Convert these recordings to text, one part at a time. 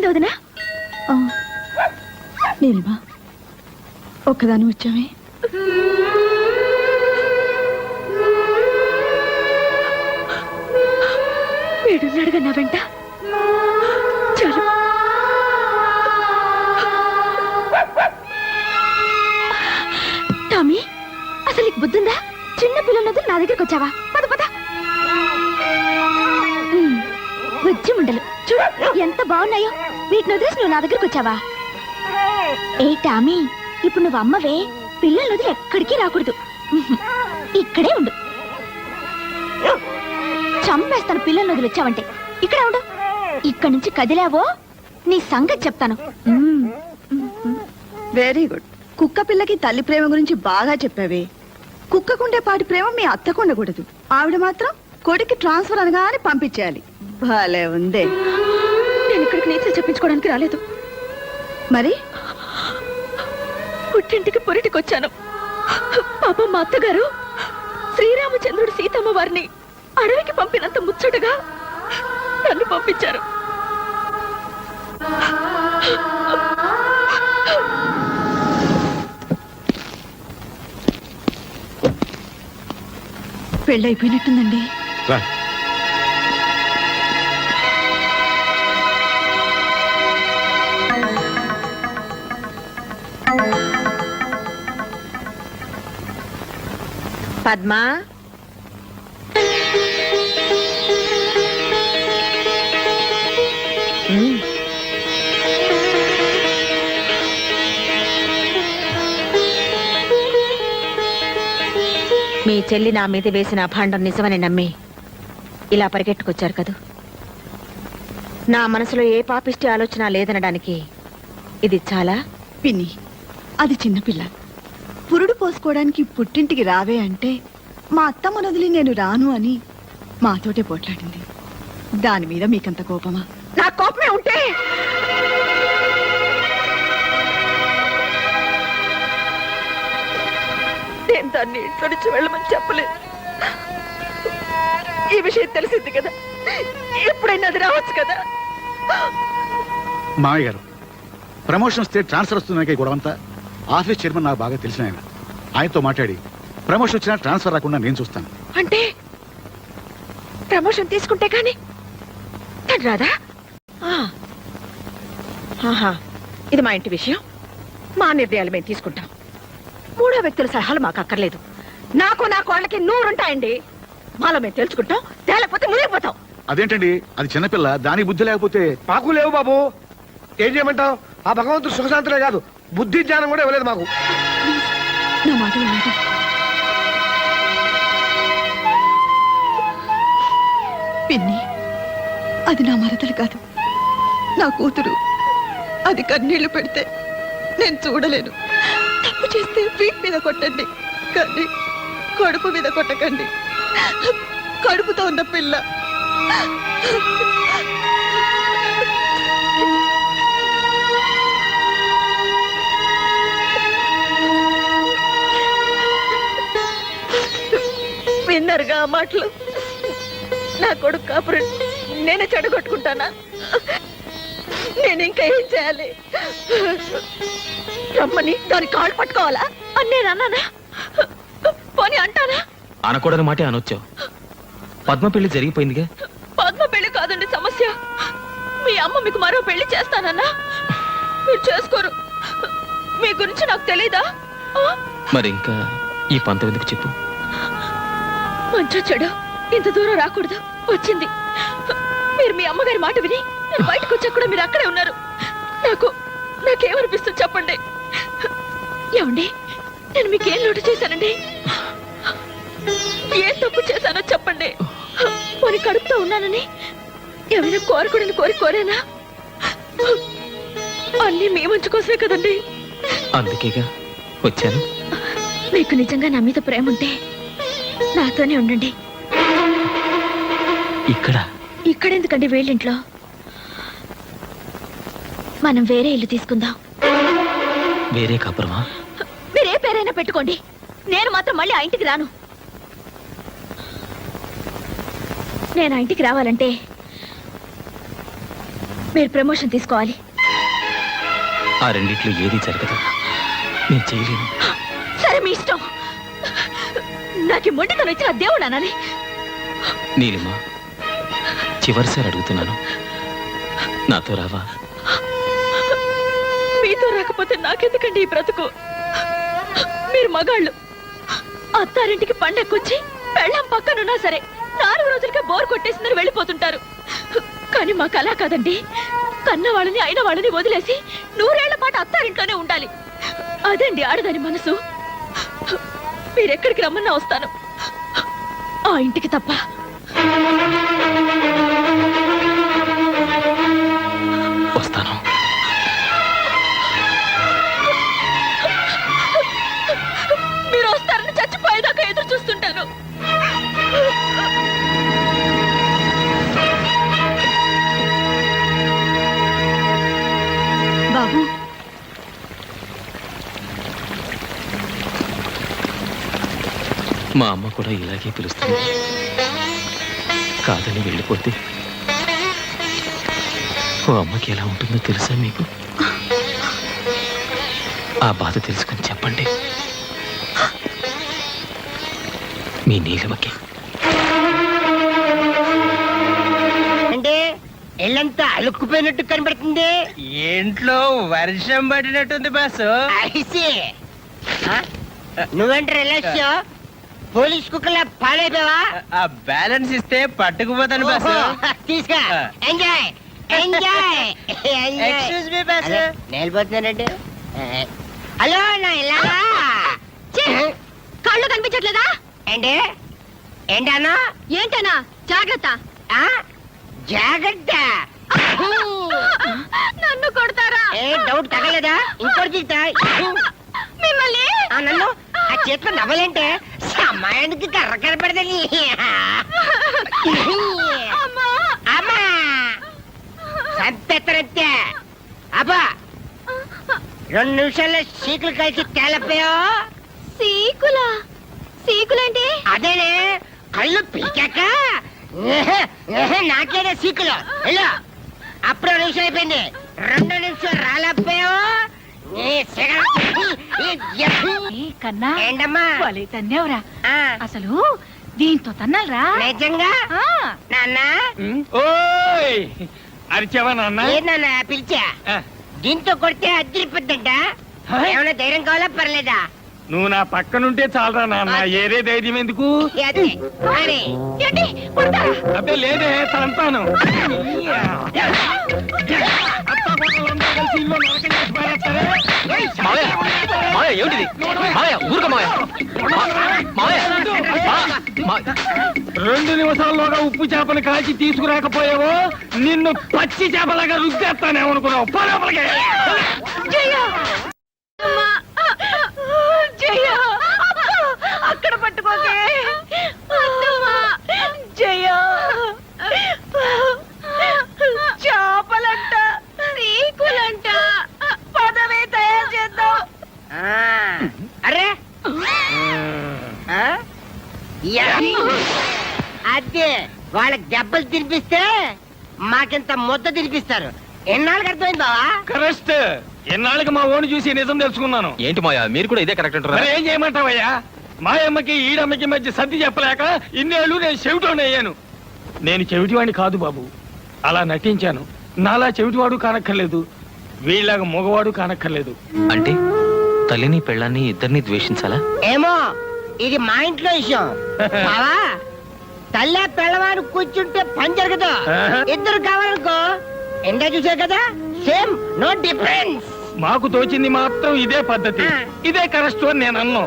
వచ్చింది వదినా? నీలిమా, ఒక్కదాని వచ్చామే. వీడున్నాడుగా నా వెంట. చాలు. టామీ, అసలు నీకు బుద్ధుందా? చిన్న పిల్లలతో నా దగ్గరికి వచ్చావా? పద పద. బుజ్జి ముండలు చూడు ఎంత బాగున్నాయో. వీటిని వదిలేసి నువ్వు నా దగ్గరికి వచ్చావా? ఏ టామీ, ఇప్పుడు నువ్వు అమ్మవే. పిల్లలు వదిలి ఎక్కడికి రాకూడదు. ఇక్కడే ఉండు. చంపేస్తాను పిల్లల్ని వదిలి వచ్చావంటే. ఇక్కడే ఉండు. ఇక్కడి నుంచి కదిలావో నీ సంగతి చెప్తాను. Very good. కుక్క పిల్లకి తల్లి ప్రేమ గురించి బాగా చెప్పావే. కుక్కకుండే పాటి ప్రేమ మీ అత్తకు ఉండకూడదు. ఆవిడ మాత్రం కొడుకు ట్రాన్స్ఫర్ అనగానే పంపించేయాలి. భలే ఉందే. నేను ఇక్కడికి నీతులు చెప్పించుకోవడానికి రాలేదు. మరి పుట్టింటికి పొరిటికి వచ్చాను. పాపం మా అత్తగారు శ్రీరామచంద్రుడు సీతమ్మ వారిని అడవికి పంపినంత ముచ్చటగా నన్ను పంపించారు. పెళ్ళైపోయినట్టుందండి. పద్మా, మీ చెల్లి నా మీద వేసిన అభాండం నిజమని నమ్మి ఇలా పరిగెట్టుకొచ్చారు కదూ. నా మనసులో ఏ పాపిష్టి ఆలోచన లేదనడానికి ఇది చాలా. పిన్ని, అది చిన్నపిల్ల. పురుడు పోసుకోవడానికి పుట్టింటికి రావే అంటే మా అత్తమ్మ వదిలి నేను రాను అని మాతోటే పోట్లాడింది. దాని మీద మీకంత కోపమా? నా కోపమే ఉంటే నేను దాన్ని ఇంట్లో నుంచి వెళ్ళమని చెప్పలేదు. ఈ విషయం తెలిసింది కదా, ఎప్పుడైనా అది రావచ్చు కదా. మామయ్య గారు, ప్రమోషన్ వస్తే ట్రాన్స్ఫర్ వస్తుందనే గొడవంతా ఆఫీస్ చైర్మన్ నాకు బాగా తెలిసిన ఆయన. ఆయనతో మాట్లాడి ప్రమోషన్ వచ్చినా ట్రాన్స్ఫర్ రాకుండా నేను చూస్తాను. అంటే ప్రమోషన్ తీసుకుంటే కానీ తను రాదా? ఇది మా ఇంటి విషయం. మా నిర్ణయాలు మేము తీసుకుంటాం. మూడో వ్యక్తుల సలహాలు మాకు అక్కర్లేదు. నాకు నా కోళ్ళకి 100 ఉంటాయండి. మాలో మేము తెలుసుకుంటాం. తేలేకపోతే మునిగిపోతాం. అదేంటండి, అది చిన్నపిల్ల, దానికి బుద్ధి లేకపోతే. మాకు లేవు బాబు. ఏం చేయమంటావు? ఆ భగవంతుడు సుఖశాంతులే కాదు, బుద్ధి జ్ఞానం కూడా ఇవ్వలేదు మాకు. నా మాట వినండి. పిన్ని, అది నా మరదలు కాదు, నా కూతురు. అది కన్నీళ్లు పెడితే నేను చూడలేను. తప్పు చేస్తే వీట్ మీద కొట్టండి, కానీ కడుపు మీద కొట్టకండి. కడుపుతో ఉన్న పిల్ల. విన్నారుగా ఆ మాటలు? నా కొడుకు కాపురం నేనే చెడగొట్టుకుంటానా? నేను ఇంకా ఏం చేయాలి? రమ్మని దాని కాళ్ళు పట్టుకోవాలా అని నేను అన్నానా? పోనీ అంటానా? అనకూడని మాటే అనొచ్చావు. పద్మ పెళ్లి జరిగిపోయిందిగా. పద్మ పెళ్లి కాదండి సమస్య. మీ అమ్మ మీకు మరో పెళ్లి చేస్తానన్నా మీరు చేసుకోరు. మీ గురించి నాకు తెలీదా? మరి ఇంకా ఈ పంతం ఎందుకు చెప్పు? మంచో చెడు ఇంత దూరం రాకూడదు, వచ్చింది. మీరు మీ అమ్మగారి మాట విని నేను బయటకు వచ్చా కూడా మీరు అక్కడే ఉన్నారు. నాకేమనిపిస్తుంది చెప్పండి. ఏమండి, నేను మీకేం లోటు చేశానండి? ఏం తప్పు చేశానో చెప్పండి. పోనీ కడుపుతో ఉన్నానని ఏమైనా కోరకూడని కోరేనా? అన్నీ మీ మంచి కోసమే కదండి. అందుకేగా వచ్చాను. మీకు నిజంగా నా మీద ప్రేమ ఉంటే నాతోనే ఉండండి. ఇక్కడెందుకండి? వేళ్ళింట్లో. మనం వేరే ఇల్లు తీసుకుందాం. వేరే కాపురమా? మీరే పేరైనా పెట్టుకోండి, నేను మాత్రం మళ్ళీ ఆ ఇంటికి రాను. నేను ఆ ఇంటికి రావాలంటే మీరు ప్రమోషన్ తీసుకోవాలి. ఆ రెండిట్లో ఏది జరగదు. నేను చేయలేను. సరే మీ ఇష్టం. నాకు మొండితనం ఇచ్చిన దేవుడు అనాలి. నీలిమ, చివరిసారి అడుగుతున్నాను, నాతో రావా? మీతో రాకపోతే నాకెందుకండి ఈ బ్రతుకు? మీరు మగాళ్ళు. అత్తారింటికి పండక్కొచ్చి పెళ్ళం పక్కనున్నా సరే 4 రోజులకే బోర్ కొట్టేసిందని వెళ్ళిపోతుంటారు. కానీ మాకు అలా కాదండి. కన్న వాళ్ళని అయిన వాళ్ళని వదిలేసి 100 ఏళ్ల పాటు అత్తారింట్లోనే ఉండాలి. అదండి ఆడదాని మనసు. మీరెక్కడికి రమ్మన్నా వస్తాను, ఆ ఇంటికి తప్ప. వస్తాను. మీరు వస్తారని చచ్చిపోయేదాకా ఎదురు చూస్తుంటాను. బాబు, మా అమ్మ కూడా ఇలాగే పిలుస్తుంది. కాదని వెళ్ళిపోతే ఓ అమ్మకి ఎలా ఉంటుందో తెలుసా మీకు? ఆ బాధ తెలుసుకొని చెప్పండి మీ నీలిమకి. అంటే ఇల్లంతా అలుక్కుపోయినట్టు కనబడుతుంది. ఏంట్లో వర్షం పడినట్టుంది బాసు. ఐసి నువ్వేంటి రిలాక్స్ పోలీస్ కుక్కలా పాడైపోయావా? ఆ బ్యాలెన్స్ ఇస్తే పట్టుకుపోతాను బాసు. తీసుకో, enjoy enjoy excuse me boss. నేలిపోతున్నానండి. హలో నా ఇల్లాలా కళ్ళు కనిపించట్లేదా? ఏంటి ఏంటన్నా? ఏంటనా? జాగ్రత్త. జాగ్రత్త. నన్ను కొడతారా? ఏ డౌట్ తగలేదా? ఇంకోటి తీస్తా. మిమ్మల్ని నన్ను ఆ చేతిలో నవ్వలేంటే సమయానికి కర్ర కనపడదని. అమ్మా సంపెత్తరంతే. అబ్బా 2 నిమిషాల్లో సీకులు కలిసి తేలపోయావు. సీకులా? సీకులంటే? అదేనే కళ్ళు పీకాక నాకేదే సీకులు. వెళ్ళు. అప్పుడు 2 నిమిషాలు అయిపోయింది. 2 నిమిషాలు రాలేకపోయావు. కన్నా ఏంటమ్మా? వాళ్ళే తన్నేవరా? ఆ, అసలు దీంతో తన్నాలరా? నిజంగా నాన్న? ఓయ్ అరిచావా నాన్న? ఏందన్నా పిలిచా? దీంతో కొడితే అద్దరిపోద్దంట. ఏమైనా ధైర్యం కావాలా పర్లేదా? నువ్వు నా పక్కనుంటే చాలరా నాన్న, ఏరే ధైర్యం ఎందుకు? అదే మరి. ఏంటి కొడతారా? అబ్బే లేదే, తంతాను. ఏమిటిది? ఊరుక మావయ్య. 2 నిమిషాల్లోగా ఉప్పు చేపను కాల్చి తీసుకురాకపోయావో నిన్ను పచ్చి చేపలాగా రుద్దేస్తానేమనుకున్నావు. పరపలకే జయ, అక్కడ పట్టుకోకే. జయ, చేపలంట, సీకులంట, పదవే తయారు చేద్దాం. అరే అదే వాళ్ళకి దెబ్బలు తినిపిస్తే మాకింత ముద్ద తినిపిస్తారు. ఎన్నాళ్ళకి అర్థమైంది బావా? కరెక్ట్. ఎన్నాళ్ళకి మా ఓను చూసి నిజం తెలుసుకున్నాను. ఏంటి మాయా, మీరు కూడా ఇదే కరెక్ట్ అంటారా? మరి ఏం చేయమంటావయ్యా? మా అమ్మకి ఈడమ్మకి మధ్య సర్ది చెప్పలేక ఇన్నేళ్ళు నేను చెవిటోని అయ్యాను. నేను చెవిటివాడిని కాదు బాబు, అలా నటించాను. నాలా చెవిటివాడు కానక్కర్లేదు, వీళ్ళగా మగవాడు కానక్కర్లేదు. అంటే తల్లిని పెళ్ళాన్ని ఇద్దరిని ద్వేషించాలా? ఏమో, ఇది మా ఇంట్లో విషయం బావా. తల్లి పిల్లవాడు కూర్చుంటే పని జరగదు. ఇద్దరు కావాలనుకో, ఎండా చూసా కదా, సేమ్ నో డిఫరెన్స్. మాకు తోచింది మాత్రం ఇదే పద్ధతి, ఇదే కరెక్ట్ అని నేను అన్నాను.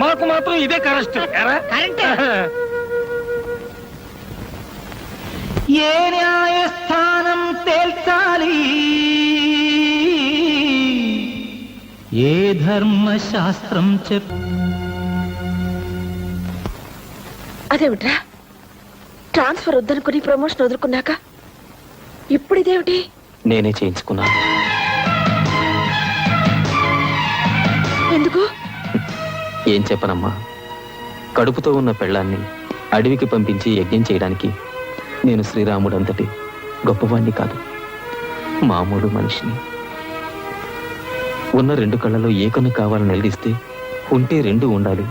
మాకు మాత్రం ఇదే కరెక్ట్. కరెక్ట్. ఏ న్యాయస్థానం తేల్చాలి, ఏ ధర్మశాస్త్రం అదేమిట్రా, ట్రాన్స్ఫర్ వద్దనుకుని ప్రమోషన్ వదులుకున్నాక ఇప్పుడు ఇదేమిటి? నేనే చేయించుకున్నాను. ఎందుకు? ఏం చెప్పనమ్మా, కడుపుతో ఉన్న పెళ్ళాన్ని అడవికి పంపించి యజ్ఞం చేయడానికి నేను శ్రీరాముడు అంతటి గొప్పవాణ్ణి కాదు. మామూలు మనిషిని. ఉన్న 2 కళ్ళలో ఏ కన్ను కావాలని నిలదీస్తే ఉంటే 2 ఉండాలి,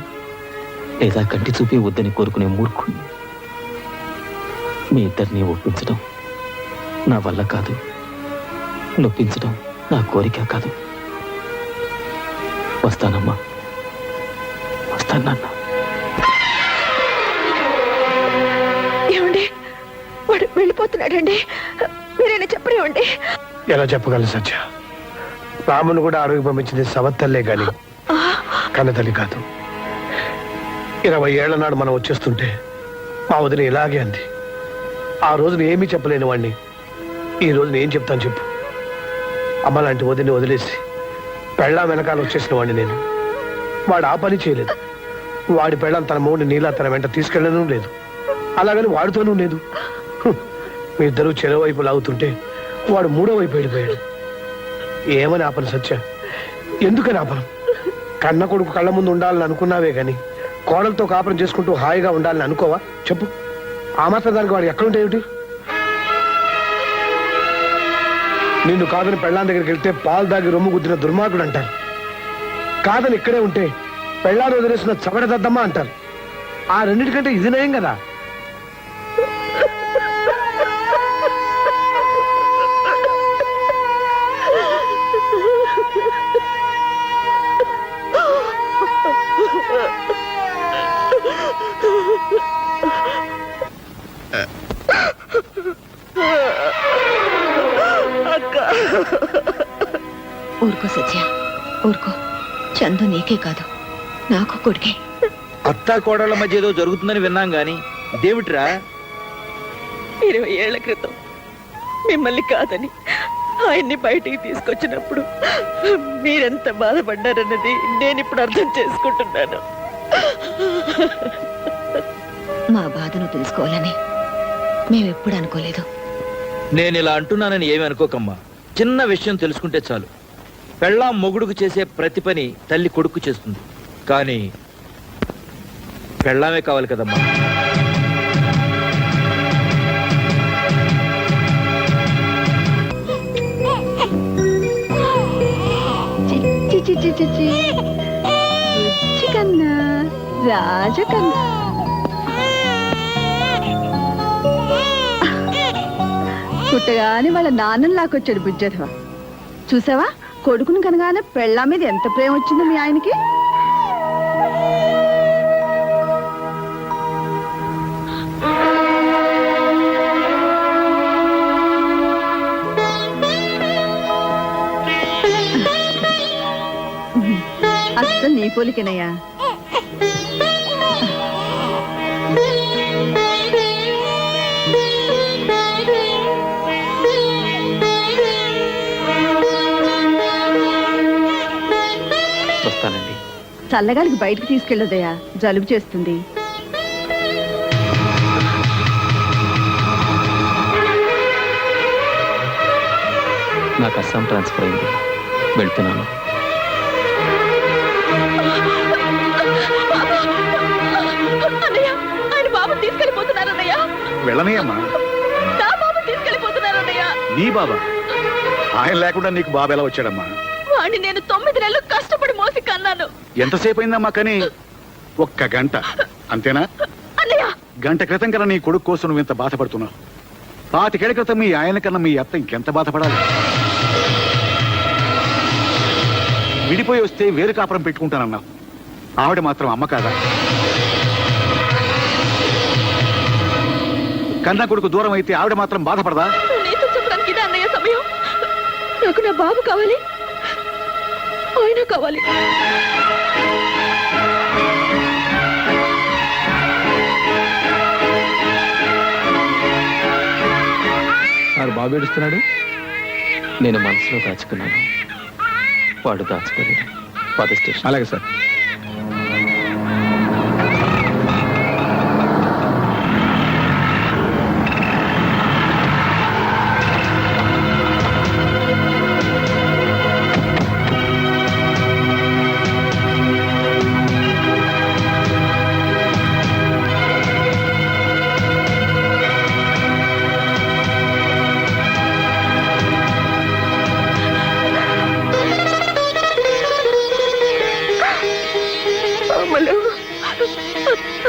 లేదా కంటి చూపే వద్దని కోరుకునే మూర్ఖుణ్ణి. మీ ఇద్దరిని ఒప్పించడం నా వల్ల కాదు, నొప్పించడం నా కోరిక కాదు. వస్తానమ్మా, వస్తాను నాన్న. ఏమండి, వాడు వెళ్ళిపోతున్నాడండి. మీరైనా చెప్పరేమండి? ఎలా చెప్పగలను సత్య? రామును కూడా అడవికి పంపించింది సవత్తల్లే గాని కన్నతల్లి కాదు. 20 ఏళ్ల నాడు మనం వచ్చేస్తుంటే మా వదిన ఇలాగే అంది. ఆ రోజున ఏమీ చెప్పలేని వాడిని ఈ రోజున ఏం చెప్తాను చెప్పు? అమ్మ లాంటి వదిని వదిలేసి పెళ్ళాం వెనకాల వచ్చేసిన వాడిని నేను. వాడు ఆ పని చేయలేదు. వాడి పెళ్ళాం తన మూడిని నీలా తన వెంట తీసుకెళ్ళడం లేదు, అలాగని వాడితోనూ లేదు. మీ ఇద్దరు చెరో వైపు లాగుతుంటే వాడు 3వ వైపు వెళ్ళిపోయాడు. ఏమని ఆపను సత్య? ఎందుకని ఆపను? కన్న కొడుకు కళ్ళ ముందు ఉండాలని అనుకున్నావే గాని కోడలతో కాపురం చేసుకుంటూ హాయిగా ఉండాలని అనుకోవా చెప్పు? ఆ మాత్రం దానికి వాడు ఎక్కడుంటే ఏమిటి? నిన్ను కాదని పెళ్ళాం దగ్గరికి వెళ్తే పాలు దాగి రొమ్ము గుద్దిన దుర్మార్గుడు అంటారు. కాదని ఇక్కడే ఉంటే పెళ్ళాన్ని వదిలేసిన చవడదద్దమ్మా అంటారు. ఆ రెండింటికంటే ఇది నయం కదా. ఊరుకో సత్య, ఊరుకో. చందు నీకే కాదు, నాకు కొడుకే. అత్తా కోడళ్ళ మధ్య ఏదో జరుగుతుందని విన్నాం గాని ఇదేమిట్రా? 20 ఏళ్ల క్రితం మిమ్మల్ని కాదని ఆయన్ని బయటికి తీసుకొచ్చినప్పుడు మీరెంత బాధపడ్డారన్నది నేను ఇప్పుడు అర్థం చేసుకుంటున్నాను. మా బాధను తెలుసుకోవాలని మేమెప్పుడు అనుకోలేదు. నేను ఇలా అంటున్నానని ఏమి అనుకోకమ్మా. చిన్న విషయం తెలుసుకుంటే చాలు. పెళ్ళాం మొగుడుకు చేసే ప్రతి పని తల్లి కొడుకు చేస్తుంది, కానీ పెళ్ళామే కావాలి కదమ్మా. కన్నా రాజకన్నా పుట్టగానే వాళ్ళ నాన్నని లాక్కొచ్చాడు బుజ్జధవ. చూసావా, కొడుకును కనగానే పెళ్ళా మీద ఎంత ప్రేమ వచ్చిందో మీ ఆయనకి. అసలు నీ పోలికేనయ్యా. వస్తానండి. చల్లగాలికి బయటకు తీసుకెళ్ళదయ్యా, జలుబు చేస్తుంది. నాకు అస్సాం ట్రాన్స్ఫర్ అయింది, వెళ్తున్నాను. ఆయన బాబు తీసుకెళ్ళిపోతున్నారన్నయ్య. వెళ్ళని అమ్మా. నా బాబు తీసుకెళ్ళిపోతున్నారన్నయ్య. నీ బాబా? ఆయన లేకుండా నీకు బాబు ఎలా వచ్చాడమ్మా? వాడిని నేను 9 నెలలు కష్టపడి మోసి కన్నాను. ఎంతసేపు అయిందమ్మా? కానీ 1 గంట అంతేనా? అన్నయ్య, గంట క్రితం కన్నా నీ కొడుకు కోసం నువ్వు ఇంత బాధపడుతున్నావు. 25 ఏళ్ల క్రితం మీ ఆయన కన్నా మీ అత్త ఇంకెంత బాధపడాలి? విడిపోయి వస్తే వేరు కాపురం పెట్టుకుంటానన్నావు. ఆవిడ మాత్రం అమ్మ కాదా? కన్నా కొడుకు దూరం అయితే ఆవిడ మాత్రం బాధపడదా? నీతో చెప్పడానికి ఇదే అన్నయ్య సమయం. నాకు నా బాబు కావాలి, ఆయన కావాలి. బాబు ఏడుస్తున్నాడు. నేను మనసులో దాచుకున్నాను, వాడు దాచుకోలేదు. పద స్టేషన్. అలాగే సార్.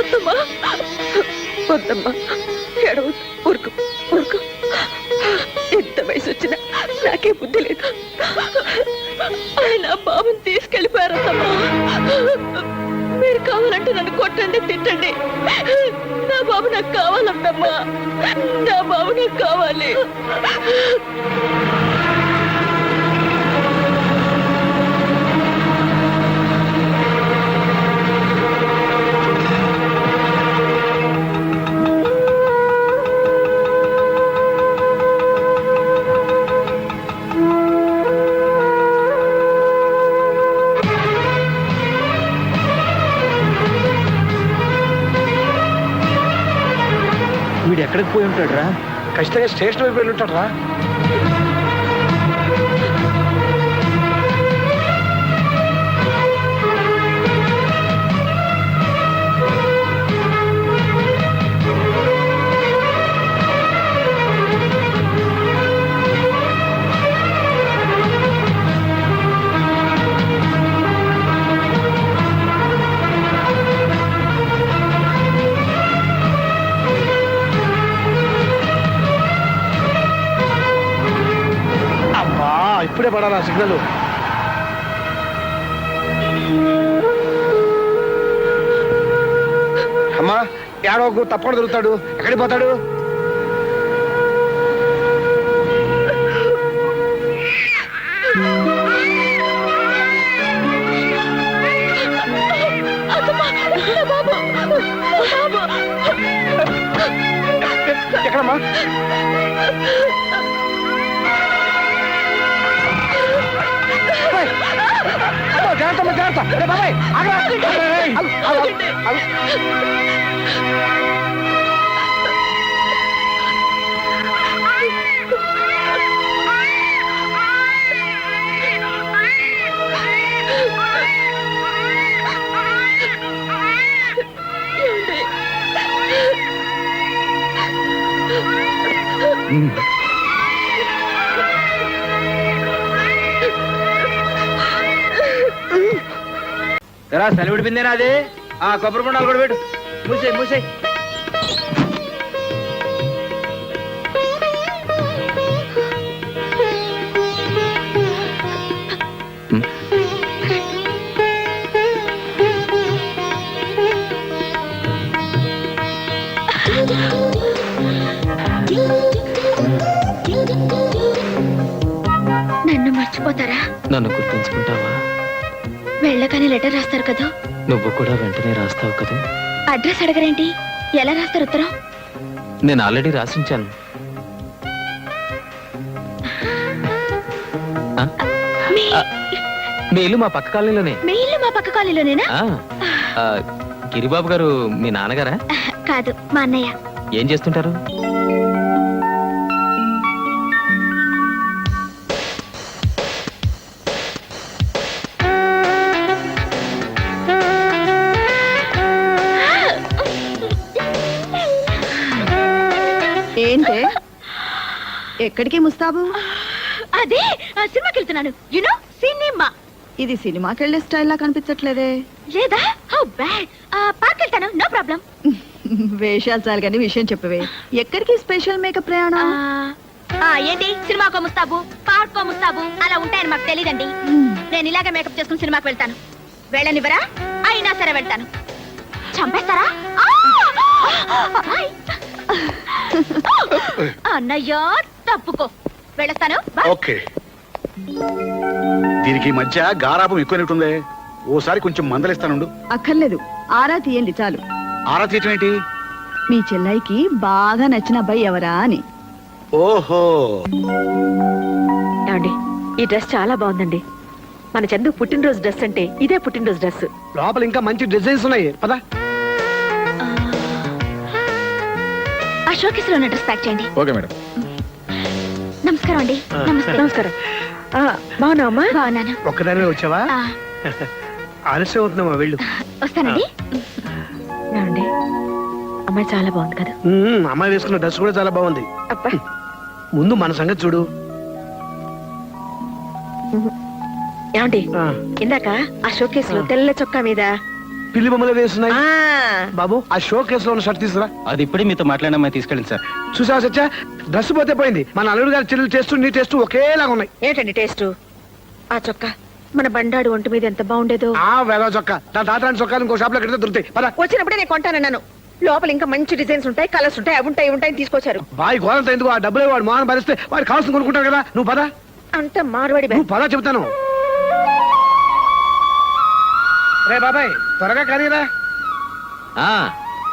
అత్తమ్మా వద్దమ్మా ఏడవ ఊరుకు ఊరుకు ఎంత వయసు వచ్చినా నాకే బుద్ధి లేదు ఆయన బాబుని తీసుకెళ్ళిపోయారమ్మా మీరు కావాలంటే నన్ను కొట్టండి తిట్టండి నా బాబు నాకు కావాలమ్మా నా బాబు నాకు కావాలి వీడు ఎక్కడికి పోయి ఉంటాడు రా? ఖచ్చితంగా స్టేషన్ వైపు వెళ్ళి ఉంటాడు రా. ఇప్పుడే పడాలా సిగ్నల్. అమ్మా ఏడవకు, తప్పకుండా దొరుకుతాడు. ఎక్కడికి పోతాడు? ఎక్కడమ్మా? జాగ్రత్త జాగ్రత్త బాబాయ్. ఎరా చలి విడిపిందేనా అది? ఆ కొబ్బరి బొండాలు కూడా పెట్టు. మూసేయి మూసేయి. నన్ను మర్చిపోతారా? నన్ను గుర్తుంచుకుంటావా? వెళ్ళగానే లెటర్ రాస్తారు కదా, నువ్వు కూడా వెంటనే రాస్తావు కదా. అడ్రస్ అడగరేంటి? ఎలా రాస్తారు ఉత్తరం? నేను ఆల్రెడీ రాసించాను. ఆ? మీ ఇల్లు మా పక్క కాలనీలోనే. మీ ఇల్లు మా పక్క కాలనీలోనేనా? గిరిబాబు గారు మీ నాన్నగారా? కాదు, మా అన్నయ్య. ఏం చేస్తుంటారు? ఏంటే ఎక్కడికి ముస్తాబు? అదే సినిమాకి వెళ్తున్నాను. You know cinema. ఇది సినిమాకి వెళ్ళే స్టైల్లా కనిపించట్లేదే. లేదా? How bad. పార్క్ వెళ్తాను, నో ప్రాబ్లం. వేషాలు చాలు కానీ విషయం చెప్పవే. ఎక్కడికి స్పెషల్ మేకప్ ప్రయాణం? ఏంటి సినిమాకో ముస్తాబు, పార్కో ముస్తాబు అలా ఉంటాయని మాకు తెలియదండి. నేను ఇలాగే మేకప్ చేసుకుని సినిమాకి వెళ్తాను. వెళ్ళనివ్వరా? అయినా సరే వెళ్తాను. చంపేస్తారా? అన్నయ్య తప్పుకో, వెళ్ళొస్తాను. ఓకే. దీనికి ఈ మధ్య గారాపం ఎక్కువైనట్టుందే. ఓసారి కొంచెం మందలిస్తానుండు. అక్కర్లేదు, ఆరా తీయండి చాలు. ఆరా తీయటం ఏంటి? మీ చెల్లైకి బాగా నచ్చిన అబ్బాయి ఎవరా అని. ఓహో, ఏమండి, ఈ డ్రెస్ చాలా బాగుందండి. మన చందు పుట్టినరోజు డ్రెస్ అంటే ఇదే పుట్టినరోజు డ్రెస్. లోపల ఇంకా మంచి డిజైన్స్ ఉన్నాయి. పదా ఆ షోకేస్ లో ఉన్న డ్రెస్ ప్యాక్ చేయండి. Okay madam. నమస్కారం అండి. నమస్తే. నమస్కారం. బాగున్నావమ్మా? బాగున్నాను. ఒక్కదానే వచ్చావా? ఆలస్యం అవుతున్నావా? వెళ్ళు. వస్తానండి. ఏమండి, అమ్మాయి చాలా బాగుంది కదా. అమ్మాయి వేసుకున్న డ్రెస్ కూడా చాలా బాగుంది. అబ్బా, ముందు మన సంగతి చూడు. ఏమండి, ఇందాక ఆ షోకేస్ లో తెల్ల చొక్కా మీద పిల్లి బొమ్మలు వేస్తున్నాయి ఆ, బాబు ఆ షో కేసులో ఉన్న షర్ట్ తీసుకురా. అది ఇప్పుడే మీతో మాట్లాడమని తీసుకెళ్ళండి సార్. చూసావా సత్య, డ్రెస్ పోతే పోయింది, మన అల్లుడు గారి చెల్లెలు టేస్ట్ నీ టేస్ట్ ఒకేలాగా ఉన్నాయి. ఏంటండి టేస్ట్? ఆ చొక్కా మన బండాడు ఒంటి మీద ఎంత బాగుండేదో. ఆ వేద చొక్కా నా తాతరాని చొక్కాలు ఇంకో షాప్ లో కడితే దొరుకుతాయి. పద. వచ్చినప్పుడే నేను కొంటానన్నాను. లోపల ఇంకా మంచి డిజైన్స్ ఉంటాయి, కలర్స్ ఉంటాయి, అవి ఉంటాయి, ఇవి ఉంటాయి తీసుకొచ్చారు. బాయ్ గోరంత ఎందుకు, ఆ డబ్బులు వాడు మోహన్ భరిస్తే వాడు కావాల్సింది కొనుక్కుంటారు కదా. నువ్వు పద, అంత మార్వాడి నువ్వు పద చెబుతాను. రే బాబాయ్ త్వరగా కరీరా.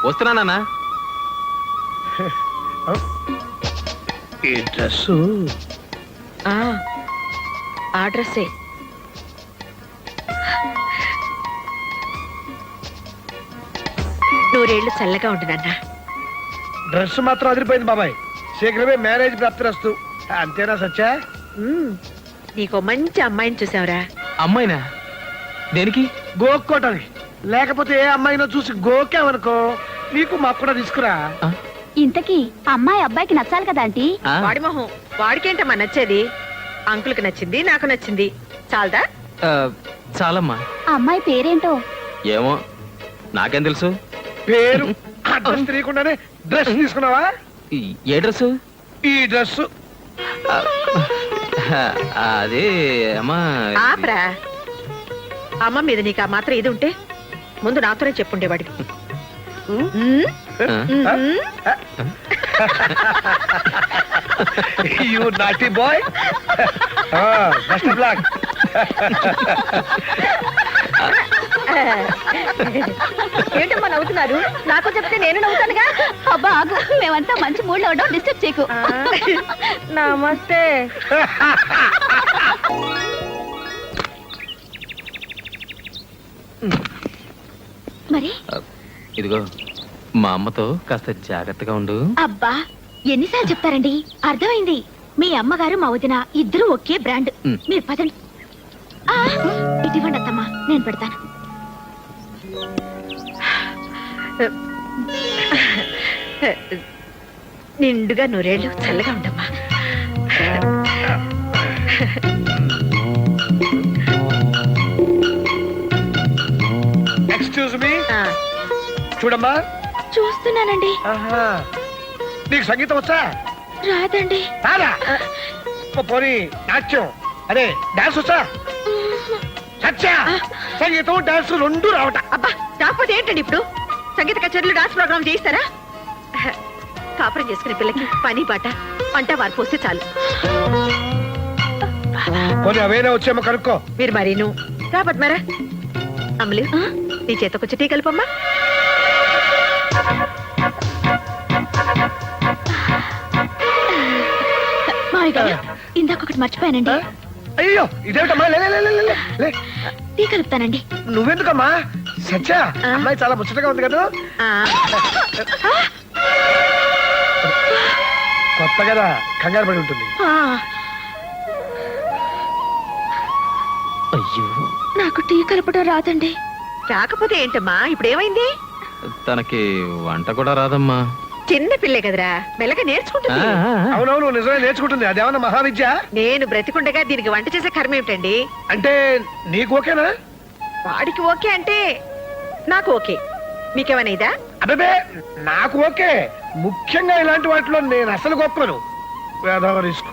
వస్తున్నానా? ఈ డ్రెస్ ఆ డ్రెస్సే. నూరేళ్లు చల్లగా ఉంటున్నా. డ్రెస్ మాత్రం అదిరిపోయింది బాబాయ్. శీఘ్రమే మ్యారేజ్ ప్రాప్తిరస్తు. అంతేనా సత్య? నీకో మంచి అమ్మాయిని చూసావురా. అమ్మాయినా? దేనికి? గోక్కోటానికి. లేకపోతే ఏ అమ్మాయినో చూసి గోకావనుకో నీకు మాకు కూడా తీసుకురా. ఇంతకీ అమ్మాయి అబ్బాయికి నచ్చాలి కదా ఆంటీ. వాడి మొహం వాడికేంటమ్మా నచ్చేది? అంకుల్కి నచ్చింది, నాకు నచ్చింది, చాలదా? చాలమ్మా. ఆ అమ్మాయి పేరేంటో? ఏమో, నాకేం తెలుసు? పేరు అడ్రస్ తెలియకుండానే డ్రెస్ తీసుకున్నావా? ఏ డ్రెస్? ఈ డ్రెస్. అదే అమ్మా. ఆపరా. అమ్మ మీద నీకు ఆ మాత్రం ఇది ఉంటే ముందు నాతోనే చెప్పుండేవాడికి. You naughty boy. Best of luck. ఏంటమ్మా నవ్వుతున్నారు? నాకు చెప్తే నేను నవ్వుతానుగా. అబ్బా ఆగు, మేమంతా మంచి మూడ్ లో ఉండవు, డిస్టర్బ్ చేయకు. నమస్తే. మరి ఇదిగో మా అమ్మతో కాస్త జాగ్రత్తగా ఉండు. అబ్బా ఎన్నిసార్లు చెప్తారండి, అర్థమైంది. మీ అమ్మగారు మా వదిన ఇద్దరు ఒకే బ్రాండ్. మీరు పదండి. ఇటువంటి అత్తమ్మా, నేను పెడతాను. నిండుగా నూరేళ్ళు చల్లగా ఉండమ్మా. Excuse me. చూడమ్మా. చూస్తున్నానండి. నీకు సంగీతం వచ్చా? రాదండి. రాదా? పోనీ నాట్యం అదే డాన్స్ వచ్చా? సత్య, సంగీతం డాన్స్ రెండు రావట. అబ్బా రాకపోతే ఏంటండి ఇప్పుడు? సంగీత కచేరీలు డాన్స్ ప్రోగ్రామ్ చేయిస్తారా? కాపురం చేసుకునే పిల్లకి పని పాట వంట వారు పోస్తే చాలు. కొన్ని అవేనా వచ్చేమో కనుక్కో. మీరు మరీను రా పద్మారా. అమలు, నీ చేతకొచ్చి టీ కలుపమ్మా. మావి గారు, ఇందాక ఒకటి మర్చిపోయానండి. అయ్యో ఇదేమిటమ్మా? లే, లే, లే, లే, లే, లే. టీ కలుపుతానండి. నువ్వెందుకమ్మా? సత్య, అమ్మాయి చాలా ముచ్చటగా ఉంది కదా. కొత్త కదా, కంగారు పడి ఉంటుంది. అయ్యో, నాకు టీ కలపడం రాదండి. రాకపోతే ఏంటమ్మా? ఇప్పుడు ఏమైంది? తనకి వంట కూడా రాదమ్మా. చిన్న పిల్లే కదరా, మెల్లగా నేర్చుకుంటుంది. అవునవును, నిజమే నేర్చుకుంటుంది. అదేమన్నా మహావిద్య? నేను బ్రతికుండగా దీనికి వంట చేసే కర్మ ఏమిటండి? అంటే నీకు ఓకేనా? వాడికి ఓకే అంటే నాకు ఓకే. మీకేమైనా ఇదా? అదే నాకు ఓకే. ముఖ్యంగా ఇలాంటి వాటిలో నేను అసలు గొప్పను. వేదవ రిస్క్.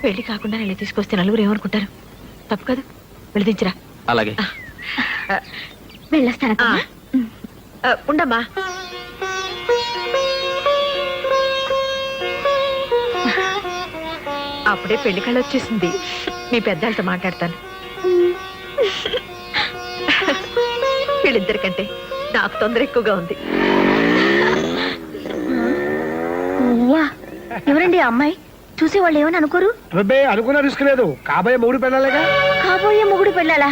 పెళ్లి కాకుండా నేను తీసుకొస్తే నలుగురు ఏమనుకుంటారు? తప్పు కదా, వెళ్ళదించరా. అలాగే. వెళ్ళొస్తాను. ఉండమ్మా. అప్పుడే పెళ్లి కళ వచ్చేసింది. మీ పెద్దలతో మాట్లాడతాను. వీళ్ళిద్దరికంటే నాకు తొందర ఎక్కువగా ఉంది. ఎవరండి ఆ అమ్మాయి? చూసి వాళ్ళు ఏమని అనుకోరు? అబ్బే అనుకున్న రిస్క్ లేదు. కాబోయే మూడు పెళ్ళాలేగా. కాబోయే మొగుడు పెళ్ళాలా?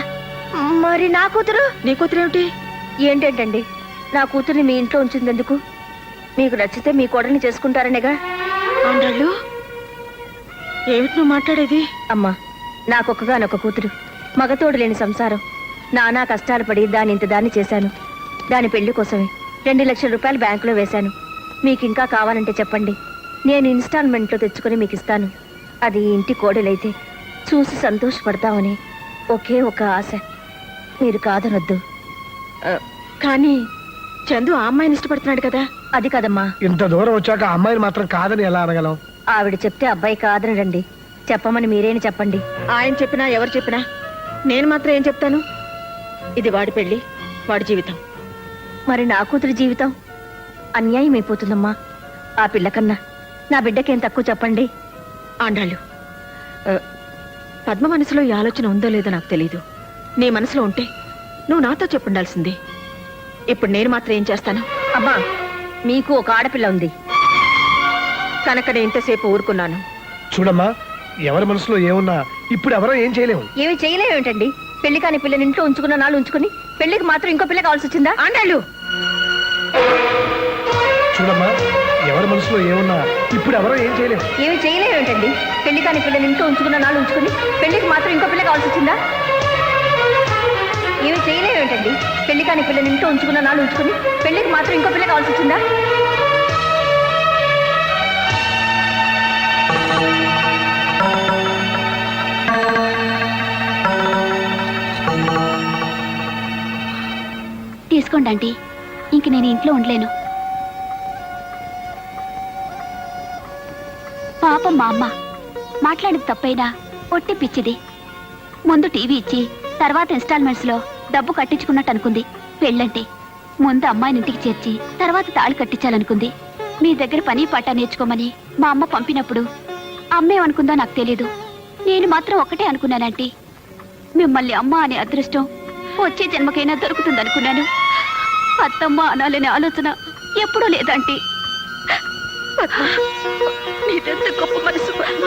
మరి నా కూతురు? నీ కూతురు ఏమిటి? ఏంటండి, నా కూతుర్ని మీ ఇంట్లో ఉంచిందెందుకు? మీకు నచ్చితే మీ కోడల్ని చేసుకుంటారనేగా. ఆండాళ్ళు, ఏమిటి నువ్వు మాట్లాడేది? అమ్మా, నాకొక్కగానొక్క కూతురు, మగతోడు లేని సంసారం. నానా కష్టాలు పడి దాన్ని చేశాను. దాని పెళ్లి కోసమే 2 లక్షల రూపాయలు బ్యాంకులో వేశాను. మీకు ఇంకా కావాలంటే చెప్పండి, నేను ఇన్స్టాల్మెంట్లో తెచ్చుకొని మీకు ఇస్తాను. అది ఇంటి కోడలైతే చూసి సంతోషపడతామని ఒకే ఒక ఆశ. మీరు కాదనొద్దు. కానీ చందు ఆ అమ్మాయిని ఇష్టపడుతున్నాడు కదా. అది కదమ్మా, ఇంత దూరం వచ్చాక ఆ అమ్మాయిని మాత్రం కాదని ఎలా అనగలం? ఆవిడ చెప్తే అబ్బాయి కాదనడండి. చెప్పమని మీరేని చెప్పండి. ఆయన చెప్పినా ఎవరు చెప్పినా నేను మాత్రం ఏం చెప్తాను? ఇది వాడి పెళ్లి, వాడి జీవితం. మరి నా కూతురి జీవితం అన్యాయం అయిపోతుందమ్మా. ఆ పిల్ల కన్నా నా బిడ్డకేం తక్కువ చెప్పండి. ఆండాళ్ళు, పద్మ మనసులో ఈ ఆలోచన ఉందో లేదో నాకు తెలీదు. నీ మనసులో ఉంటే నువ్వు నాతో చెప్పుండాల్సింది. ఇప్పుడు నేను మాత్రం ఏం చేస్తాను? అమ్మా, మీకు ఒక ఆడపిల్ల ఉంది కనుక నేను ఇంతసేపు ఊరుకున్నాను. చూడమ్మా, ఎవరి మనసులో ఏమున్నా ఇప్పుడు ఎవరో ఏం చేయలేము. ఏమి చేయలేమేంటండి? పెళ్లి కాని పిల్లని ఇంట్లో ఉంచుకున్న నాళ్ళు ఉంచుకుని పెళ్లికి మాత్రం ఇంకో పిల్ల కావాల్సి వచ్చిందా? ఆండాళ్ళు, చూడమ్మా, ఎవరి మనసులో ఏమున్నా ఇప్పుడు ఎవరో ఏం చేయలేము. ఏమి చేయలేమేంటండి? పెళ్లి కాని పిల్లని ఇంట్లో ఉంచుకున్న నాళ్ళు ఉంచుకుని పెళ్లికి మాత్రం ఇంకో పిల్ల కావాల్సి వచ్చిందా? ఏమి చేయలేమేంటండి? పెళ్లి కాని పిల్లని ఇంట్లో ఉంచుకున్న నాళ్ళు ఉంచుకుని పెళ్లికి మాత్రం ఇంకో పిల్ల కావాల్సి వచ్చిందా? తీసుకోండి ఆంటీ, ఇంక నేను ఇంట్లో ఉండలేను. పాపం మా అమ్మ మాట్లాడేది తప్పైనా ఒట్టి పిచ్చిది. ముందు టీవీ ఇచ్చి తర్వాత ఇన్స్టాల్మెంట్స్ లో డబ్బు కట్టించుకున్నట్టు అనుకుంది. పెళ్ళంటే ముందు అమ్మాయిని ఇంటికి చేర్చి తర్వాత తాళి కట్టించాలనుకుంది. మీ దగ్గర పని పాట నేర్చుకోమని మా అమ్మ పంపినప్పుడు అమ్మేమనుకుందో నాకు తెలీదు. నేను మాత్రం ఒకటే అనుకున్నానంటీ, మిమ్మల్ని అమ్మ అనే అదృష్టం వచ్చే జన్మకైనా దొరుకుతుందనుకున్నాను. అత్తమ్మ అనాలనే ఆలోచన ఎప్పుడూ లేదంటీ. నీదెంత గొప్ప మనసు పద్మ.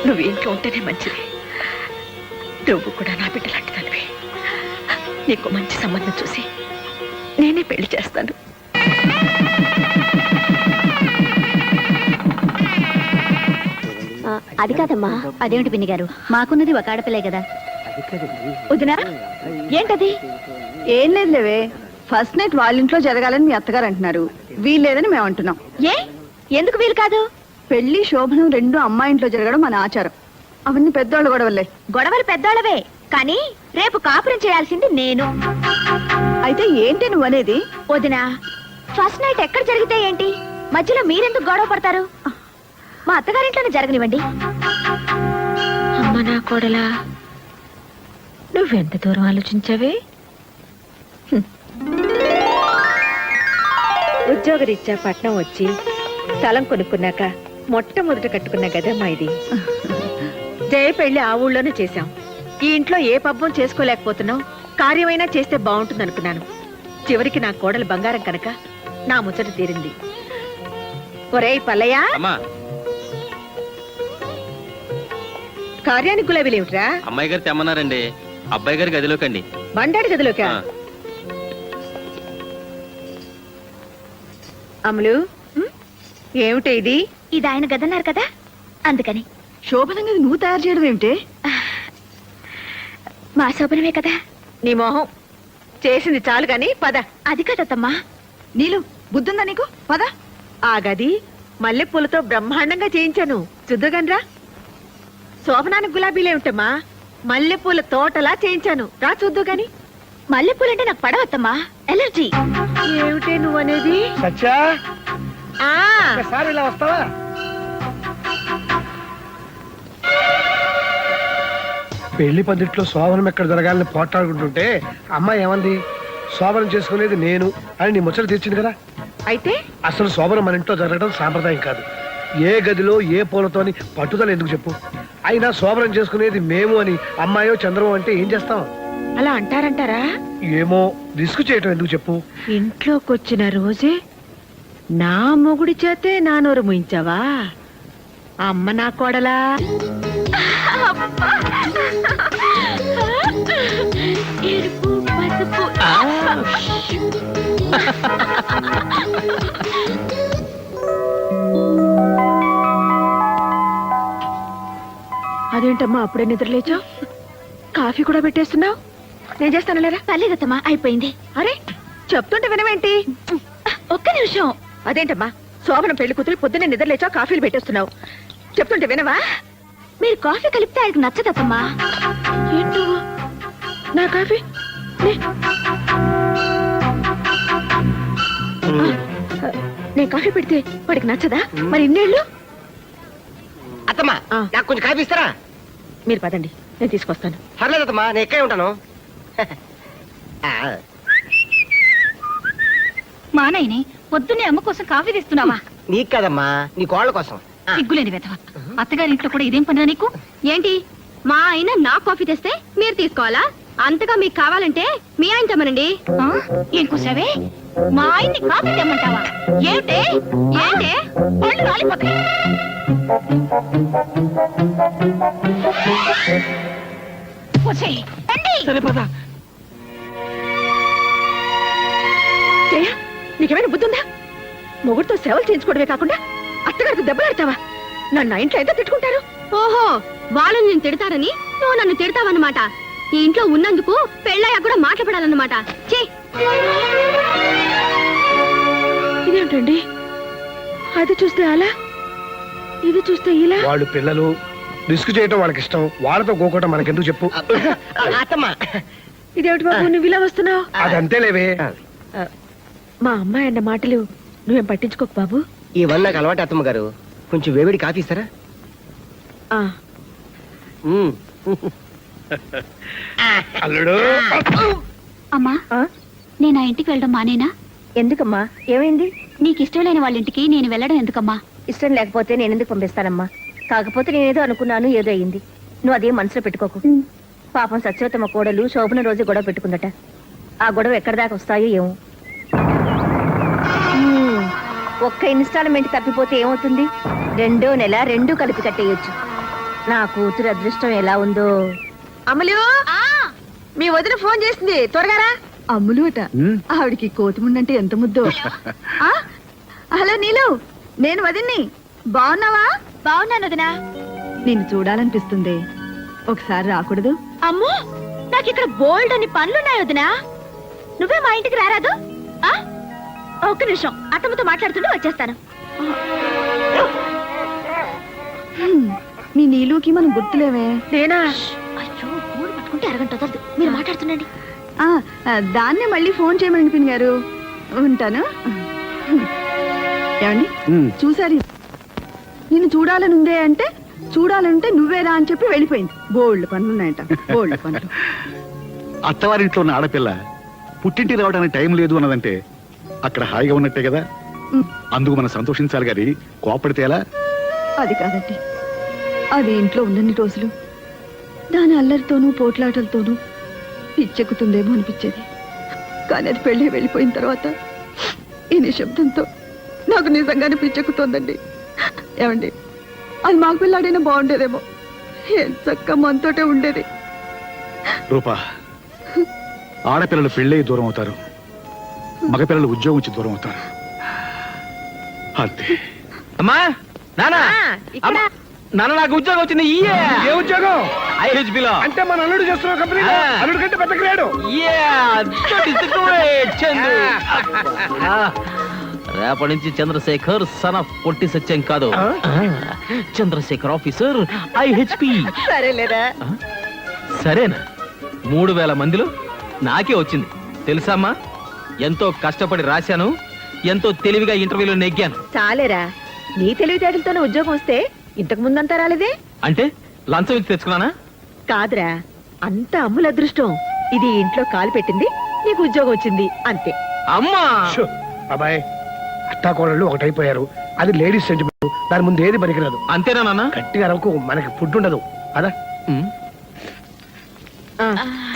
నువ్వు ఇంట్లో ఉంటేనే మంచిది. నువ్వు కూడా నా బిడ్డ లాంటి తల్లివి. నీకు మంచి సంబంధం చూసి నేనే పెళ్లి చేస్తాను. అది కాదమ్మా. అదేమిటి పిన్ని గారు, మాకున్నది ఒక ఆడపిల్లే కదా. వదినా, ఏంటది? ఏం లేదులేవే, ఫస్ట్ నైట్ వాళ్ళ ఇంట్లో జరగాలని మీ అత్తగారు అంటున్నారు. వీల్లేదని మేము అంటున్నాం. ఏ ఎందుకు వీలు కాదు? పెళ్లి శోభనం రెండు అమ్మాయి ఇంట్లో జరగడం మన ఆచారం. అవన్నీ పెద్దోళ్ళు గొడవలే. గొడవలు పెద్దోళ్ళవే, కానీ రేపు కాపురం చేయాల్సింది నేను. అయితే ఏంటి నువ్వు అనేది? వదినా, ఫస్ట్ నైట్ ఎక్కడ జరిగితే ఏంటి? మధ్యలో మీరెందుకు గొడవ పడతారు? మా అత్తగారింట్లోనే జరగనివ్వండి. అమ్మ నా కోడలా, నువ్వెంత దూరం ఆలోచించావే? ఉద్యోగరీత్యా పట్నం వచ్చి స్థలం కొనుక్కున్నాక మొట్టమొదట కట్టుకున్న గదమ్మా ఇది. జయ పెళ్లి ఆ ఊళ్ళోనే చేశాం. ఈ ఇంట్లో ఏ పబ్బం చేసుకోలేకపోతున్నాం, కార్యమైనా చేస్తే బాగుంటుంది అనుకున్నాను. చివరికి నా కోడలు బంగారం కనుక నా ముచ్చట తీరింది. ఒరేయ్ పల్లయ్య, అమ్మా, కార్యానికి గులాబీలేమిట్రా? అమ్మాయి గారు తెమ్మన్నారండి. అబ్బాయి గారి గదిలోకండి. బండాడి గదిలోకా? ఆ. అమలు, ఏమిటి ఇది? ఇది ఆయన గదన్నారు కదా, అందుకని. శోభనంగా నువ్వు తయారు చేయడం ఏమిటి? మా శోభనమే కదా. నీ మొహం చేసింది చాలు గాని పద. అది కదమ్మా. నీలు బుద్ధుందా నీకు? పద. ఆ గది మల్లెపూలతో బ్రహ్మాండంగా చేయించాను, చూద్దుగనరా. శోభనానికి గులాబీలేమిటమ్మా, మల్లెపూల తోటలా చేయించాను, రా చూద్దు గాని. మల్లెపూలంటే నాకు పడవద్దమ్మా, ఎలర్జీ. ఏమిటే నువ్వనేది? సత్యా, ఆ ఒకసారి ఇలా వస్తావా? పెళ్లి పద్ధతిలో శోభనం ఎక్కడ జరగాలని పోట్లాడుకుంటుంటే అమ్మాయి ఏమంది? శోభనం చేసుకునేది నేను అని నీ ముచ్చట తీర్చింది కదా. అయితే అసలు శోభనం మన ఇంట్లో జరగడం సాంప్రదాయం కాదు. ఏ గదిలో ఏ పూలతోని పట్టుదల ఎందుకు చెప్పు? అయినా శోభనం చేసుకునేది మేము అని అమ్మాయో చంద్రమో అంటే ఏం చేస్తాం? అలా అంటారంటారా? ఏమో, రిస్క్ చేయటం ఎందుకు చెప్పు? ఇంట్లోకొచ్చిన రోజే నా మొగుడి చేతే నా నోరు ముయించావా? అమ్మ నా కోడలా. ఎరుపు పసుపు. అదేంటమ్మా అప్పుడే నిద్రలేచావు? కాఫీ కూడా పెట్టేస్తున్నావు? నేను చేస్తాను లేరా? పర్లేదమ్మా, అయిపోయింది. అరే చెప్తుంటే వినవేంటి? ఒక్క నిమిషం. అదేంటమ్మా, శోభనం పెళ్లి కూతురు పొద్దున్నే నిద్రలేచావు, కాఫీలు పెట్టేస్తున్నావు, చెప్తుంటే వినవా? మీరు కాఫీ కలిపితే ఆయనకు నచ్చదమ్మా. ఏంటో నా కాఫీ నేను కాఫీ పెడితే వాడికి నచ్చదా? మరి ఇన్నేళ్ళు అత్తమ్మా నాకు కొంచెం కాఫీ ఇస్తారా? మీరు పదండి, నేను తీసుకొస్తాను. పర్లేదు అత్తమ్మా, నేను ఎక్కడే ఉంటాను. మా నాయనే పొద్దున్నే అమ్మ కోసం కాఫీ తెస్తున్నావా? నీకు కదమ్మా, నీ కోళ్ళ కోసం. సిగ్గులేని వెధవ. అత్తగారింట్లో కూడా ఇదేం పనిరా నీకు? ఏంటి మా ఆయన నా కాఫీ తెస్తే మీరు తీసుకోవాలా? అంతగా మీకు కావాలంటే మీ ఆయన తెమ్మనండి. ఏం కూసావే? మా ఆయన్ని కాఫీ తెమ్మంటావా? ఏంటే ఏంటే పళ్ళు రాలిపోతాయి. వచ్చేయ్, రండి. సరే పద. జయ, నీకేమైనా బుద్ధి ఉందా? మొగుడితో సేవలు చేయించుకోవడమే కాకుండా అత్తగారికి దెబ్బలాడతావా? నన్ను ఇంట్లో ఎంత తిట్టుకుంటారు? ఓహో, వాళ్ళు నేను తిడతారని నువ్వు నన్ను తిడతావన్నమాట. ఈ ఇంట్లో ఉన్నందుకు పెళ్ళయ్యా కూడా మాట్లాడాలన్నమాట. చే ఇదేంటండి, అది చూస్తే అలా, ఇది చూస్తే ఇలా. వాళ్ళు పిల్లలు రిస్క్ చేయటం వాళ్ళకి ఇష్టం, వాళ్ళతో గోకోవటం మనకెందుకు చెప్పు. అత్తమ్మా, ఇదేమిటి బాబు నువ్వు ఇలా వస్తున్నావు? అదంతే లేవే. మా అమ్మాయి అన్న మాటలు నువ్వేం పట్టించుకోకు బాబు. ఇవన్నీ నాకు అలవాటు అత్తమ్మ గారు. కొంచెం వేవిడి కాఫీ ఇస్తారా? ఆ, అల్లుడు అమ్మా, నేను ఆ ఇంటికి వెళ్ళడం మానేనా? ఎందుకమ్మా, ఏమైంది? నీకు ఇష్టం లేని వాళ్ళ ఇంటికి నేను వెళ్ళడం ఎందుకమ్మా? ఇష్టం లేకపోతే నేను ఎందుకు పంపిస్తానమ్మా? కాకపోతే నేనేదో అనుకున్నాను, ఏదో అయింది. నువ్వు అదేం మనసులో పెట్టుకోకు. పాపం సత్యవతమ్మ కోడలు శోభన రోజు గొడవ పెట్టుకుందట. ఆ గొడవ ఎక్కడి దాకా వస్తాయో ఏమో. ఒక్క ఇన్స్టాల్మెంట్ తప్పిపోతే ఏమవుతుంది? 2వ నెల 2 కలిపి కట్టేయొచ్చు. నా కూతురు అదృష్టం ఎలా ఉందో. అమలు, మీ వదిన ఫోన్ చేసింది, త్వరగా రా. అమ్ములు అట. ఆవిడికి కోతిముండంటే ఎంత ముద్దో. ఆ, హలో నీలు, నేను వదిన్ని. బాగున్నావా? బాగున్నాను వదినా. నిన్ను చూడాలనిపిస్తుంది, ఒకసారి రాకూడదు? అమ్మో, నాకు ఇక్కడ బోల్డ్ అని పనులున్నాయి వదినా. నువ్వే మా ఇంటికి రారాదు? ఆ, ఒక్క నిమిషం, అత్తమ్మతో మాట్లాడుతుంటే వచ్చేస్తాను. మీ నీలుకి మనం గుర్తులేవే. నేనా? అయ్యో, ఫోన్ పట్టుకుంటే అరగంట వదలదు. మీరు మాట్లాడుతుండండి. దాన్నే మళ్ళీ ఫోన్ చేయమని పిన్ గారు. ఉంటాను. ఏమండి చూసారి, నిన్ను చూడాలనుందే అంటే చూడాలంటే నువ్వేరా అని చెప్పి వెళ్ళిపోయింది. బోల్డ్ పనులున్నాయంట, బోల్డ్ పనులు. అత్తవారింట్లో ఉన్న ఆడపిల్ల పుట్టింటి రావడానికి టైం లేదు అన్నదంటే అక్కడ హాయిగా ఉన్నట్టే కదా. అందుకు మనం సంతోషించాలి గాని కోపడితే ఎలా? అది కాదండి, అది ఇంట్లో ఉన్నన్ని రోజులు దాని అల్లరితోనూ పోట్లాటలతోనూ పిచ్చెక్కుతుందేమో అనిపించేది. కానీ అది పెళ్ళి వెళ్ళిపోయిన తర్వాత ఈ నిశ్శబ్దంతో నాకు నిజంగానే పిచ్చెక్కుతోందండి. ఏమండి, అది మాకు పిల్లాడైనా బాగుండేదేమో. ఏం చక్క మనతోటే ఉండేది. రూపా, ఆడపిల్లలు పెళ్ళై దూరం అవుతారు, మగపిల్లలు ఉద్యోగం నుంచి దూరం అవుతారు. అంతే. అమ్మా, నానా, ఇక్కడ నాన్న నాకు ఉద్యోగం వచ్చింది. ఏ ఉద్యోగం? ఐహెచ్బిలో. అంటే మన అల్లుడు చేస్తున్న కంపెనీ అల్లుడు కంటే పెద్ద గ్రేడు. రేపటి నుంచి చంద్రశేఖర్ సన్ ఆఫ్ పొట్టి సత్యం కాదు, చంద్రశేఖర్ ఆఫీసర్ ఐహెచ్పి. సరేలేరా? సరేనా? 3000 మందిలో నాకే వచ్చింది తెలుసామ్మా. ఎంతో కష్టపడి రాశాను, ఎంతో తెలివిగా ఇంటర్వ్యూలో నెగ్గాను. చాలేరా, నీ తెలివితేటలతోనే ఉద్యోగం వస్తే ఇంతకు ముందంతా రాలేదే. అంటే లంచం ఇచ్చి తెచ్చుకున్నానా? కాదురా, అంత అమ్ముల అదృష్టం. ఇది ఇంట్లో కాలు పెట్టింది, నీకు ఉద్యోగం వచ్చింది, అంతే. అమ్మా, షో, అబ్బాయి, అత్తాకోడళ్ళు ఒకటైపోయారు. అది లేడీస్ సెంటిమెంట్, దాని ముందు ఏది పనికిరాదు. అంతేనా నాన్న? గట్టిగా అరకు, మనకి ఫుడ్ ఉండదు. అదా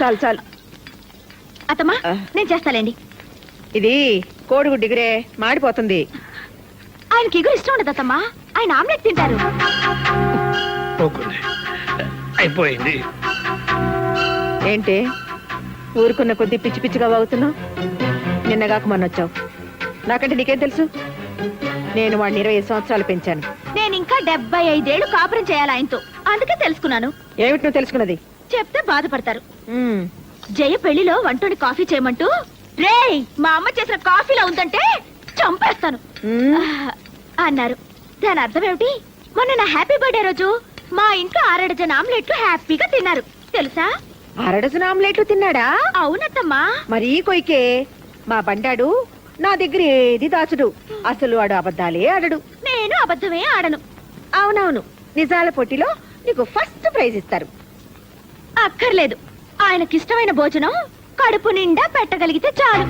చాలు చాలు. అత్తమ్మా, నేను చేస్తాలేండి. ఇది కోడిగుడ్డు ఎగురే మాడిపోతుంది. ఆయనకి ఎగురు ఇష్టం ఉండదు అత్తమ్మా, ఆయన ఆమ్లెట్ తింటారు. పోకుంది, అయిపోయింది. ఏంటి ఊరుకున్న కొద్ది పిచ్చి పిచ్చిగా వాగుతున్నావు? నిన్నగాక మొన్న వచ్చావు. నాకంటే నీకేం తెలుసు? నేను వాడిని 20 సంవత్సరాలు పెంచాను. నేను ఇంకా 75 ఏళ్ళు కాపురం చేయాలి ఆయనతో, అందుకే తెలుసుకున్నాను. ఏమిటి నువ్వు తెలుసుకున్నది? చెప్తే బాధపడతారు. జయ పెళ్లిలో వంటోని కాఫీ చేయమంటూ, రేయ్ మా అమ్మ చేసిన కాఫీలో ఉందంటే చంపేస్తాను అన్నారు. దాని అర్థం ఏమిటి? మొన్న నా హ్యాపీ బర్త్డే రోజు మా ఇంట్లో 6 డజన్ ఆమ్లెట్లు హ్యాపీగా తిన్నారు తెలుసా. అరడజన ఆమ్లెట్లు తిన్నాడా? అవునత్తమ్మా. మరీ కొయ్కే. మా బండాడు నా దగ్గర ఏది దాచుడు. అసలు వాడు అబద్ధాలే ఆడడు. నేను అబద్ధమే ఆడను. అవునవును, నిజాల పోటీలో నీకు ఫస్ట్ ప్రైజ్ ఇస్తారు. అక్కర్లేదు, ఆయనకిష్టమైన భోజనం కడుపు నిండా పెట్టగలిగితే చాలు.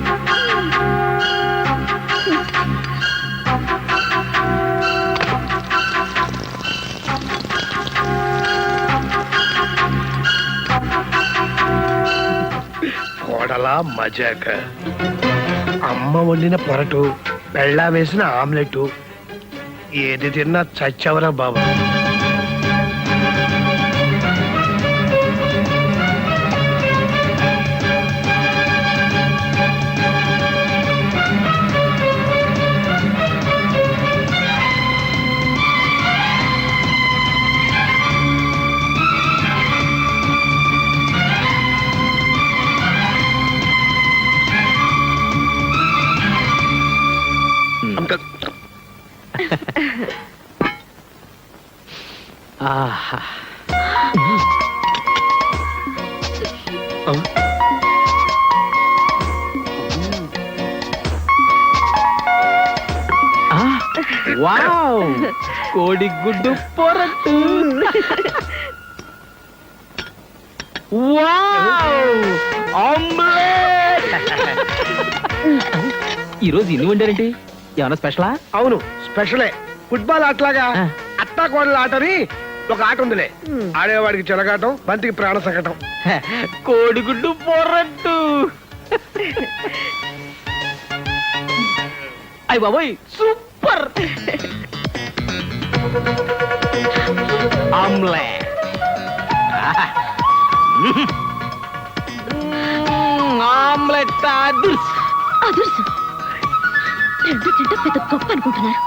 కోడలా మజాక. అమ్మ వండిన పొరటు, బెళ్ళా వేసిన ఆమ్లెట్, ఏది తిన్నా చచ్చవరా బాబు. ఆహా. ఆ, వావ్, కోడిగుడ్డు పొరట్టు. Wow, omelette. ఈరోజు ఇన్ని వండారండి, ఏమన్నా స్పెషలా? అవును, స్పెషలే. ఫుట్బాల్ ఆటలాగా ఆ. అత్తా కోడల ఆటని ఒక ఆట ఉందిలే. ఆడేవాడికి చెలగాటం, బంతికి ప్రాణ సంకటం. కోడిగుడ్డు పొరట్టు. అయ్య బాబోయ్, సూపర్. ఆమ్లెట్. ఆమ్లెట్ అదుర్స్. అదుర్సు. రెండు తింటే పెద్ద గొప్ప అనుకుంటున్నారు.